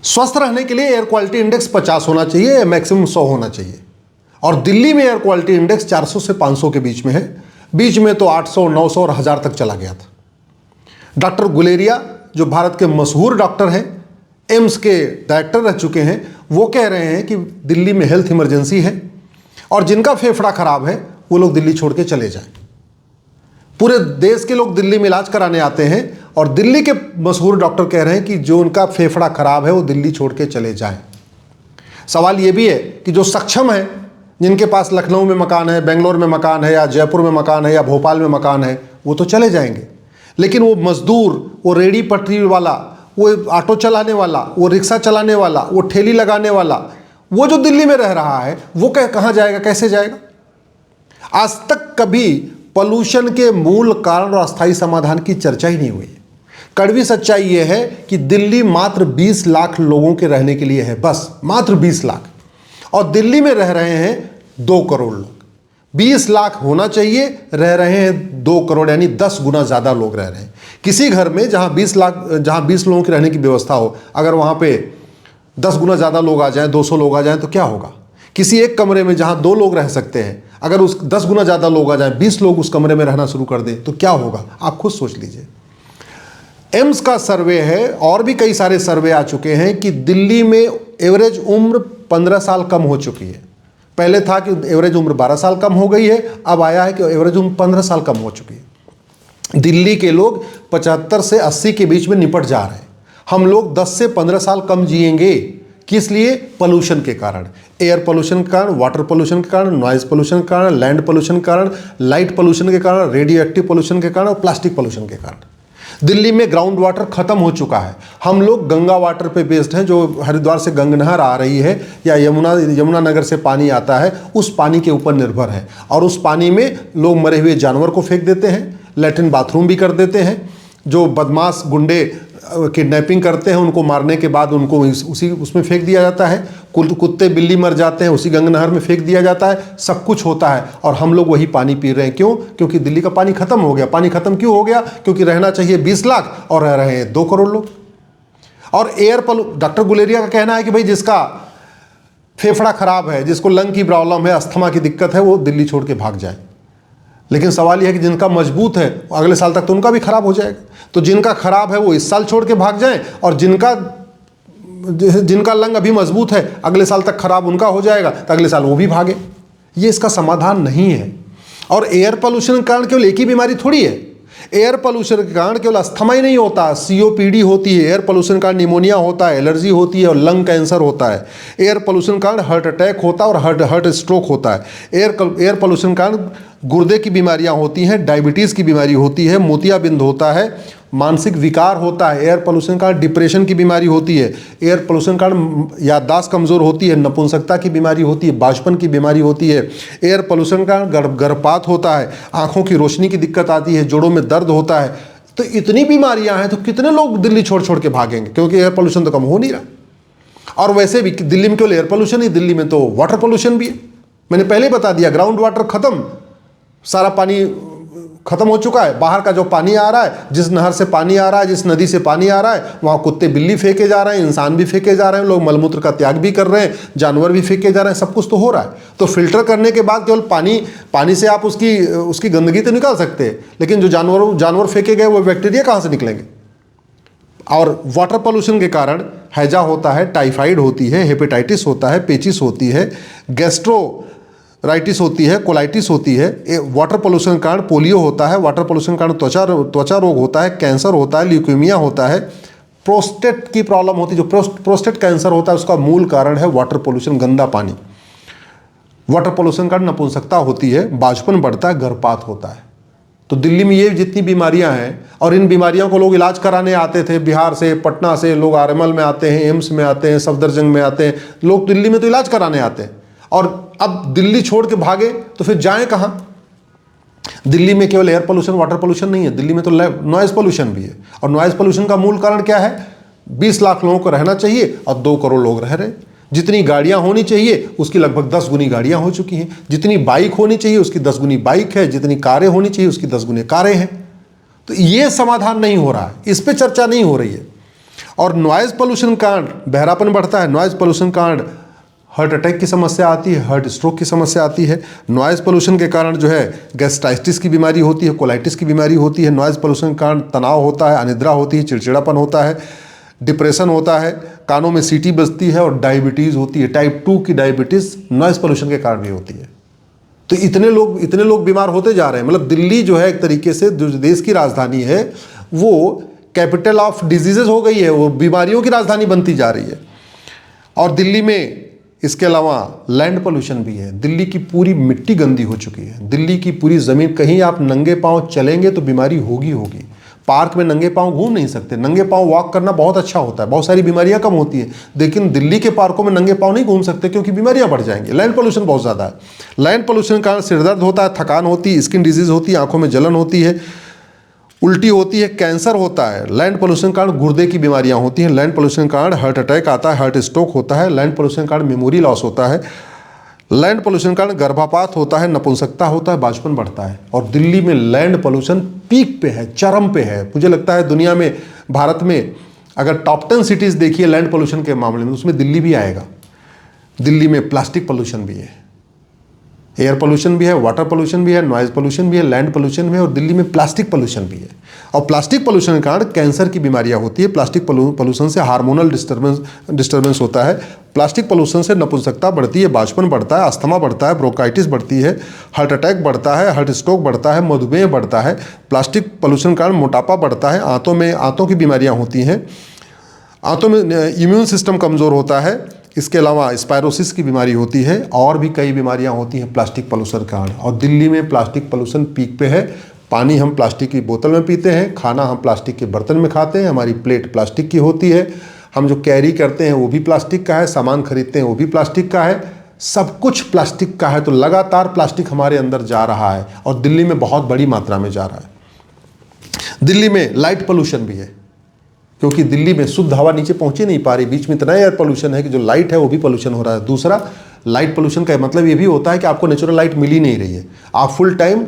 स्वस्थ रहने के लिए एयर क्वालिटी इंडेक्स 50 होना चाहिए, मैक्सिमम 100 होना चाहिए। और दिल्ली में एयर क्वालिटी इंडेक्स 400 से 500 के बीच में है। बीच में तो 800, 900 और 1000 तक चला गया था। डॉक्टर गुलेरिया जो भारत के मशहूर डॉक्टर हैं, एम्स के डायरेक्टर रह चुके हैं, वो कह रहे हैं कि दिल्ली में हेल्थ इमरजेंसी है और जिनका फेफड़ा खराब है वो लोग दिल्ली छोड़ के चले जाएं। पूरे देश के लोग दिल्ली में इलाज कराने आते हैं और दिल्ली के मशहूर डॉक्टर कह रहे हैं कि जो उनका फेफड़ा खराब है वो दिल्ली छोड़ के चले जाएं। सवाल ये भी है कि जो सक्षम है, जिनके पास लखनऊ में मकान है, बेंगलोर में मकान है, या जयपुर में मकान है, या भोपाल में मकान है, वो तो चले जाएंगे। लेकिन वो मजदूर, वो रेडी पटरी वाला, वो ऑटो चलाने वाला, वो रिक्शा चलाने वाला, वो ठेली लगाने वाला, वो जो दिल्ली में रह रहा है, वो कहाँ जाएगा, कैसे जाएगा? आज तक कभी पॉल्यूशन के मूल कारण और अस्थायी समाधान की चर्चा ही नहीं हुई। कड़वी सच्चाई ये है कि दिल्ली मात्र 20 लाख लोगों के रहने के लिए है, बस मात्र 20 लाख, और दिल्ली में रह रहे हैं 2 करोड़ लोग। 20 लाख होना चाहिए, रह रहे हैं 2 करोड़, यानी 10 गुना ज़्यादा लोग रह रहे हैं। किसी घर में जहाँ 20 लोगों के रहने की व्यवस्था हो, अगर वहाँ पे 10 गुना ज़्यादा लोग आ जाएं, 200 लोग आ जाएं, तो क्या होगा? किसी एक कमरे में जहाँ 2 लोग रह सकते हैं, अगर उस 10 गुना ज़्यादा लोग आ जाएं, 20 लोग उस कमरे में रहना शुरू कर दें, तो क्या होगा? आप खुद सोच लीजिए। एम्स का सर्वे है और भी कई सारे सर्वे आ चुके हैं कि दिल्ली में एवरेज उम्र 15 साल कम हो चुकी है। पहले था कि एवरेज उम्र 12 साल कम हो गई है, अब आया है कि एवरेज उम्र 15 साल कम हो चुकी है। दिल्ली के लोग 75 से 80 के बीच में निपट जा रहे हैं। हम लोग 10 से 15 साल कम जिएंगे। किस लिए? पोल्यूशन के कारण, एयर पोल्यूशन के कारण, वाटर पोल्यूशन के कारण, नॉइज पोल्यूशन के कारण, लैंड पोल्यूशन के कारण, लाइट पोल्यूशन के कारण, रेडियो एक्टिव पोल्यूशन के कारण और प्लास्टिक पोल्यूशन के कारण। दिल्ली में ग्राउंड वाटर खत्म हो चुका है। हम लोग गंगा वाटर पे बेस्ड हैं, जो हरिद्वार से गंगा नहर आ रही है या यमुना नगर से पानी आता है, उस पानी के ऊपर निर्भर है। और उस पानी में लोग मरे हुए जानवर को फेंक देते हैं, लैट्रिन बाथरूम भी कर देते हैं। जो बदमाश गुंडे किडनैपिंग करते हैं, उनको मारने के बाद उनको उसमें फेंक दिया जाता है। कुत्ते बिल्ली मर जाते हैं, उसी गंगा नहर में फेंक दिया जाता है। सब कुछ होता है और हम लोग वही पानी पी रहे हैं। क्यों? क्योंकि दिल्ली का पानी खत्म हो गया। पानी खत्म क्यों हो गया? क्योंकि रहना चाहिए 20 लाख और रह रहे हैं 2 करोड़ लोग। और डॉक्टर गुलेरिया का कहना है कि भाई जिसका फेफड़ा खराब है, जिसको लंग की प्रॉब्लम है, अस्थमा की दिक्कत है, वो दिल्ली छोड़ के भाग जाए। लेकिन सवाल यह है कि जिनका मजबूत है अगले साल तक तो उनका भी खराब हो जाएगा। तो जिनका खराब है वो इस साल छोड़ के भाग जाएं, और जिनका लंग अभी मजबूत है अगले साल तक खराब उनका हो जाएगा, तो अगले साल वो भी भागे। ये इसका समाधान नहीं है। और एयर पोल्यूशन के कारण केवल एक ही बीमारी थोड़ी है। एयर पोल्यूशन के कारण केवल अस्थमा ही नहीं होता, COPD होती है। एयर पोल्यूशन के कारण निमोनिया होता है, एलर्जी होती है और लंग कैंसर होता है। एयर पोल्यूशन के कारण हार्ट अटैक होता है और हार्ट स्ट्रोक होता है। एयर पोल्यूशन के कारण गुर्दे की बीमारियां होती हैं, डायबिटीज़ की बीमारी होती है, मोतियाबिंद होता है, मानसिक विकार होता है। एयर पोल्यूशन के कारण डिप्रेशन की बीमारी होती है। एयर पोल्यूशन के कारण याददाश्त कमज़ोर होती है, नपुंसकता की बीमारी होती है, बांझपन की बीमारी होती है। एयर पोल्यूशन के कारण गर्भपात होता है, आँखों की रोशनी की दिक्कत आती है, जोड़ों में दर्द होता है। तो इतनी बीमारियां हैं, तो कितने लोग दिल्ली छोड़ छोड़ के भागेंगे? क्योंकि एयर पोल्यूशन तो कम हो नहीं रहा। और वैसे भी दिल्ली में केवल एयर पोल्यूशन ही, दिल्ली में तो वाटर पोल्यूशन भी है। मैंने पहले बता दिया, ग्राउंड वाटर खत्म, सारा पानी खत्म हो चुका है। बाहर का जो पानी आ रहा है, जिस नहर से पानी आ रहा है, जिस नदी से पानी आ रहा है, वहाँ कुत्ते बिल्ली फेंके जा रहे हैं, इंसान भी फेंके जा रहे हैं, लोग मलमूत्र का त्याग भी कर रहे हैं, जानवर भी फेंके जा रहे हैं, सब कुछ तो हो रहा है। तो फिल्टर करने के बाद केवल पानी से आप उसकी गंदगी तो निकाल सकते हैं, लेकिन जो जानवर फेंके गए वो बैक्टीरिया कहाँ से निकलेंगे? और वाटर पोल्यूशन के कारण हैजा होता है, टाइफाइड होती है, हेपेटाइटिस होता है, पेचिस होती है, गैस्ट्रोराइटिस होती है, कोलाइटिस होती है। वाटर पोल्यूशन के कारण पोलियो होता है। वाटर पोल्यूशन के कारण त्वचा रोग होता है, कैंसर होता है, ल्यूकेमिया होता है, प्रोस्टेट की प्रॉब्लम होती है। जो प्रोस्टेट कैंसर होता है उसका मूल कारण है वाटर पोल्यूशन, गंदा पानी। वाटर पोल्यूशन के कारण नपुंसकता होती है, बांझपन बढ़ता है, गर्भपात होता है। तो दिल्ली में ये जितनी बीमारियां हैं, और इन बीमारियों को लोग इलाज कराने आते थे बिहार से, पटना से, लोग आरएमएल में आते हैं, एम्स में आते हैं, सफदरजंग में आते हैं, लोग दिल्ली में तो इलाज कराने आते हैं। और अब दिल्ली छोड़ के भागे तो फिर जाएं कहाँ? दिल्ली में केवल एयर पोल्यूशन, वाटर पोल्यूशन नहीं है, दिल्ली में तो नॉइज पोल्यूशन भी है। और नॉइज पोल्यूशन का मूल कारण क्या है? 20 लाख लोगों को रहना चाहिए और 2 करोड़ लोग रह रहे हैं। जितनी गाड़ियां होनी चाहिए उसकी लगभग 10 गुनी गाड़ियां हो चुकी हैं। जितनी बाइक होनी चाहिए उसकी 10 गुनी बाइक है। जितनी कारें होनी चाहिए उसकी 10 गुनी कारें हैं। तो ये समाधान नहीं हो रहा है, इस पे चर्चा नहीं हो रही है। और नॉइज़ पोल्यूशन का बहरापन बढ़ता है, नॉइज़ पोल्यूशन का हार्ट अटैक की समस्या आती है, हार्ट स्ट्रोक की समस्या आती है। नॉइज़ पोल्यूशन के कारण जो है गैस्ट्राइटिस की बीमारी होती है, कोलाइटिस की बीमारी होती है। नॉइज़ पोल्यूशन के कारण तनाव होता है, अनिद्रा होती है, चिड़चिड़ापन होता है, डिप्रेशन होता है, कानों में सीटी बजती है और डायबिटीज़ होती है। टाइप 2 की डायबिटीज़ नॉइज़ पोल्यूशन के कारण भी होती है। तो इतने लोग बीमार होते जा रहे हैं। मतलब दिल्ली जो है एक तरीके से जो देश की राजधानी है वो कैपिटल ऑफ डिजीजेज हो गई है, वो बीमारियों की राजधानी बनती जा रही है। और दिल्ली में इसके अलावा लैंड पोल्यूशन भी है। दिल्ली की पूरी मिट्टी गंदी हो चुकी है, दिल्ली की पूरी ज़मीन, कहीं आप नंगे पांव चलेंगे तो बीमारी होगी। पार्क में नंगे पांव घूम नहीं सकते, नंगे पांव वॉक करना बहुत अच्छा होता है, बहुत सारी बीमारियां कम होती हैं, लेकिन दिल्ली के पार्कों में नंगे पांव नहीं घूम सकते क्योंकि बीमारियां बढ़ जाएंगी। लैंड पोल्यूशन बहुत ज़्यादा है। लैंड पोल्यूशन के कारण सिरदर्द होता है, थकान होती है, स्किन डिजीज़ होती है, आंखों में जलन होती है, उल्टी होती है, कैंसर होता है। लैंड पोल्यूशन के कारण गुर्दे की बीमारियां होती हैं। लैंड पोल्यूशन के कारण हार्ट अटैक आता है, हार्ट स्ट्रोक होता है। लैंड पोल्यूशन के कारण मेमोरी लॉस होता है। लैंड पोल्यूशन के कारण गर्भपात होता है, नपुंसकता होता है, बांझपन बढ़ता है। और दिल्ली में लैंड पोल्यूशन पीक पे है, चरम पे है। मुझे लगता है दुनिया में, भारत में अगर टॉप 10 सिटीज़ देखिए लैंड पोल्यूशन के मामले में, उसमें दिल्ली भी आएगा। दिल्ली में प्लास्टिक पोल्यूशन भी है, एयर पोल्यूशन भी है, वाटर पोल्यूशन भी है, नॉइज़ पोल्यूशन भी है, लैंड पोल्यूशन भी है, और दिल्ली में प्लास्टिक पोल्यूशन भी है। और प्लास्टिक पोल्यूशन के कारण कैंसर की बीमारियां होती है। प्लास्टिक पोल्यूशन से हार्मोनल डिस्टर्बेंस होता है। प्लास्टिक पोल्यूशन से नपुंसकता बढ़ती है, बांझपन बढ़ता है, अस्थमा बढ़ता है, ब्रोंकाइटिस बढ़ती है, हार्ट अटैक बढ़ता है, हार्ट स्ट्रोक बढ़ता है, मधुमेह बढ़ता है। प्लास्टिक पोल्यूशन के कारण मोटापा बढ़ता है, आंतों की बीमारियाँ होती हैं, आंतों में इम्यून सिस्टम कमज़ोर होता है। इसके अलावा स्पायरोसिस की बीमारी होती है, और भी कई बीमारियां होती हैं प्लास्टिक पोल्यूशन के कारण। और दिल्ली में प्लास्टिक पोल्यूशन पीक पे है। पानी हम प्लास्टिक की बोतल में पीते हैं, खाना हम प्लास्टिक के बर्तन में खाते हैं, हमारी प्लेट प्लास्टिक की होती है, हम जो कैरी करते हैं वो भी प्लास्टिक का है, सामान खरीदते हैं वो भी प्लास्टिक का है, सब कुछ प्लास्टिक का है। तो लगातार प्लास्टिक हमारे अंदर जा रहा है और दिल्ली में बहुत बड़ी मात्रा में जा रहा है। दिल्ली में लाइट पोल्यूशन भी है, क्योंकि दिल्ली में शुद्ध हवा नीचे पहुंच ही नहीं पा रही। बीच में इतना एयर पोल्यूशन है कि जो लाइट है वो भी पोल्यूशन हो रहा है। दूसरा, लाइट पोल्यूशन का मतलब ये भी होता है कि आपको नेचुरल लाइट मिल ही नहीं रही है, आप फुल टाइम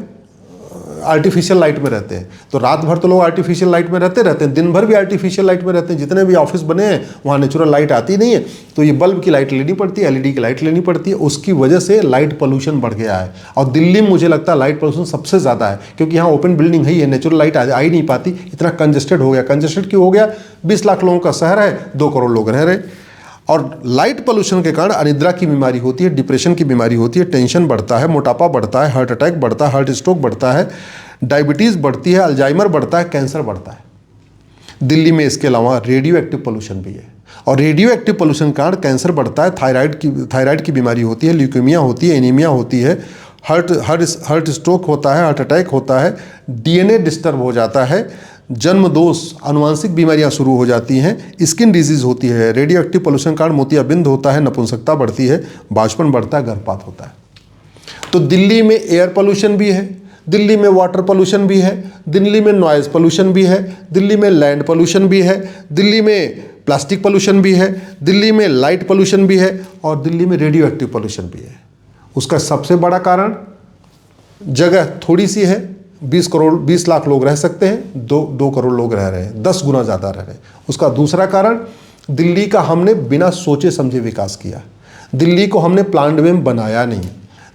आर्टिफिशियल लाइट में रहते हैं। तो रात भर तो लोग आर्टिफिशियल लाइट में रहते हैं, दिन भर भी आर्टिफिशियल लाइट में रहते हैं। जितने भी ऑफिस बने हैं वहाँ नेचुरल लाइट आती नहीं है, तो ये बल्ब की लाइट लेनी पड़ती है, एलईडी की लाइट लेनी पड़ती है। उसकी वजह से लाइट पोल्यूशन बढ़ गया है। और दिल्ली में मुझे लगता है लाइट पोल्यूशन सबसे ज़्यादा है, क्योंकि यहाँ ओपन बिल्डिंग है, ये नेचुरल लाइट आ ही नहीं पाती। इतना कंजेस्टेड हो गया। कंजेस्टेड क्यों हो गया? 20 लाख लोगों का शहर है, 2 करोड़ लोग रह रहे। और लाइट पोल्यूशन के कारण अनिद्रा की बीमारी होती है, डिप्रेशन की बीमारी होती है, टेंशन बढ़ता है, मोटापा बढ़ता है, हार्ट अटैक बढ़ता है, हार्ट स्ट्रोक बढ़ता है, डायबिटीज़ बढ़ती है, अल्जाइमर बढ़ता है, कैंसर बढ़ता है। दिल्ली में इसके अलावा रेडियो एक्टिव पोल्यूशन भी है, और रेडियो एक्टिव पोल्यूशन के कारण कैंसर बढ़ता है, थायराइड की बीमारी होती है, ल्यूकेमिया होती है, एनीमिया होती है, हार्ट स्ट्रोक होता है, हार्ट अटैक होता है, डीएनए डिस्टर्ब हो जाता है, जन्म दोष, आनुवांशिक बीमारियां शुरू हो जाती हैं, स्किन डिजीज होती है। रेडियो एक्टिव पोल्यूशन के कारण मोतियाबिंद होता है, नपुंसकता बढ़ती है, बांझपन बढ़ता है, गर्भपात होता है। तो दिल्ली में एयर पोल्यूशन भी है, दिल्ली में वाटर पोल्यूशन भी है, दिल्ली में नॉइज़ पोल्यूशन भी है, दिल्ली में लैंड पोल्यूशन भी है, दिल्ली में प्लास्टिक पोल्यूशन भी है, दिल्ली में लाइट पोल्यूशन भी है, और दिल्ली में रेडियो एक्टिव पोल्यूशन भी है। उसका सबसे बड़ा कारण जगह थोड़ी सी है, 20 लाख लोग रह सकते हैं, 2 करोड़ लोग रह रहे हैं, 10 गुना ज़्यादा रह रहे हैं। उसका दूसरा कारण, दिल्ली का हमने बिना सोचे समझे विकास किया। दिल्ली को हमने प्लान्ड में बनाया नहीं।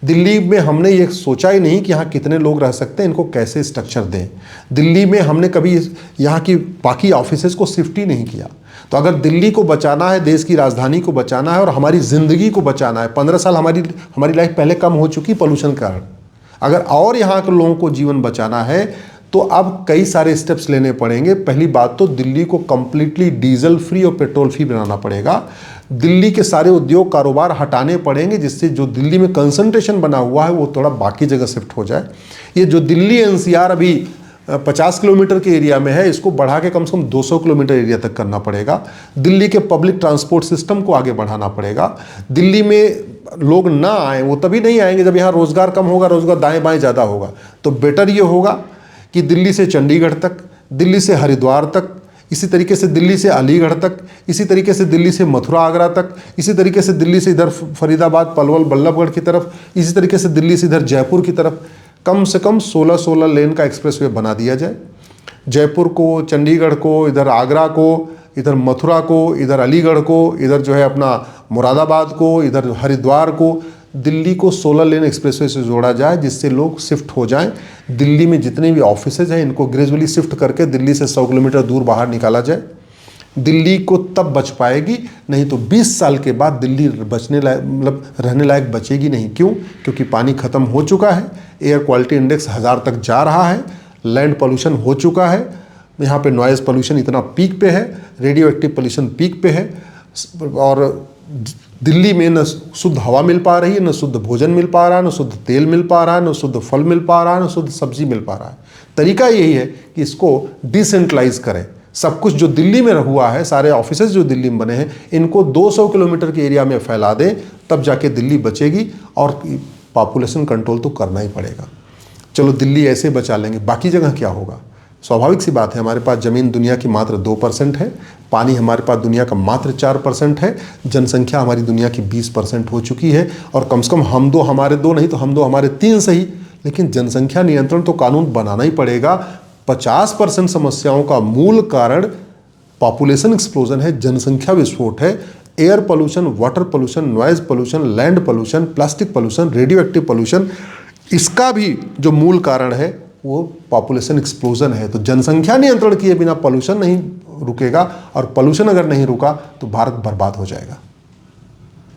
दिल्ली में हमने ये सोचा ही नहीं कि यहाँ कितने लोग रह सकते हैं, इनको कैसे स्ट्रक्चर दें। दिल्ली में हमने कभी यहाँ की बाकी ऑफिसेज को शिफ्ट ही नहीं किया। तो अगर दिल्ली को बचाना है, देश की राजधानी को बचाना है और हमारी ज़िंदगी को बचाना है, 15 साल हमारी लाइफ पहले कम हो चुकी पोल्यूशन के कारण, अगर और यहाँ के लोगों को जीवन बचाना है तो अब कई सारे स्टेप्स लेने पड़ेंगे। पहली बात तो दिल्ली को कम्प्लीटली डीजल फ्री और पेट्रोल फ्री बनाना पड़ेगा। दिल्ली के सारे उद्योग कारोबार हटाने पड़ेंगे, जिससे जो दिल्ली में कंसंट्रेशन बना हुआ है वो थोड़ा बाकी जगह शिफ्ट हो जाए। ये जो दिल्ली एनसीआर अभी 50 किलोमीटर के एरिया में है, इसको बढ़ा के कम से कम 200 किलोमीटर एरिया तक करना पड़ेगा। दिल्ली के पब्लिक ट्रांसपोर्ट सिस्टम को आगे बढ़ाना पड़ेगा। दिल्ली में लोग ना आए, वो तभी नहीं आएंगे जब यहाँ रोज़गार कम होगा, रोज़गार दाएं बाएं ज़्यादा होगा। तो बेटर ये होगा कि दिल्ली से चंडीगढ़ तक, दिल्ली से हरिद्वार तक, इसी तरीके से दिल्ली से अलीगढ़ तक, इसी तरीके से दिल्ली से मथुरा आगरा तक, इसी तरीके से दिल्ली से इधर फरीदाबाद पलवल बल्लभगढ़ की तरफ, इसी तरीके से दिल्ली से इधर जयपुर की तरफ कम से कम 16 लेन का एक्सप्रेसवे बना दिया जाए। जयपुर को, चंडीगढ़ को, इधर आगरा को, इधर मथुरा को, इधर अलीगढ़ को, इधर जो है अपना मुरादाबाद को, इधर हरिद्वार को, दिल्ली को 16 लेन एक्सप्रेसवे से जोड़ा जाए, जिससे लोग शिफ्ट हो जाएं। दिल्ली में जितने भी ऑफिसेज हैं इनको ग्रेजुअली शिफ्ट करके दिल्ली से 100 किलोमीटर दूर बाहर निकाला जाए। दिल्ली को तब बच पाएगी, नहीं तो 20 साल के बाद दिल्ली बचने लायक, मतलब रहने लायक बचेगी नहीं। क्यों? क्योंकि पानी खत्म हो चुका है, एयर क्वालिटी इंडेक्स 1000 तक जा रहा है, लैंड पोल्यूशन हो चुका है, यहाँ पे नॉइज़ पोल्यूशन इतना पीक पे है, रेडियो एक्टिव पोल्यूशन पीक पे है, और दिल्ली में न शुद्ध हवा मिल पा रही है, न शुद्ध भोजन मिल पा रहा है, न शुद्ध तेल मिल पा रहा है, न शुद्ध फल मिल पा रहा है, न शुद्ध सब्जी मिल पा रहा है। तरीका यही है कि इसको डिसेंट्रलाइज करें। सब कुछ जो दिल्ली में हुआ है, सारे ऑफिसेज जो दिल्ली में बने हैं, इनको 200 किलोमीटर के एरिया में फैला दें, तब जाके दिल्ली बचेगी। और पॉपुलेशन कंट्रोल तो करना ही पड़ेगा। चलो दिल्ली ऐसे बचा लेंगे, बाकी जगह क्या होगा? स्वाभाविक सी बात है, हमारे पास ज़मीन दुनिया की मात्र 2% है, पानी हमारे पास दुनिया का मात्र 4% है, जनसंख्या हमारी दुनिया की 20% हो चुकी है। और कम से कम हम दो हमारे दो नहीं तो हम दो हमारे 3 सही, लेकिन जनसंख्या नियंत्रण तो कानून बनाना ही पड़ेगा। 50% समस्याओं का मूल कारण पॉपुलेशन एक्सप्लोजन है, जनसंख्या विस्फोट है। Air pollution, water pollution, noise pollution, land pollution, plastic pollution, radio active pollution, इसका भी जो मूल कारण है वो पॉपुलेशन एक्सप्लोजन है। तो जनसंख्या नियंत्रण किए बिना पोल्यूशन नहीं रुकेगा, और पोल्यूशन अगर नहीं रुका तो भारत बर्बाद हो जाएगा।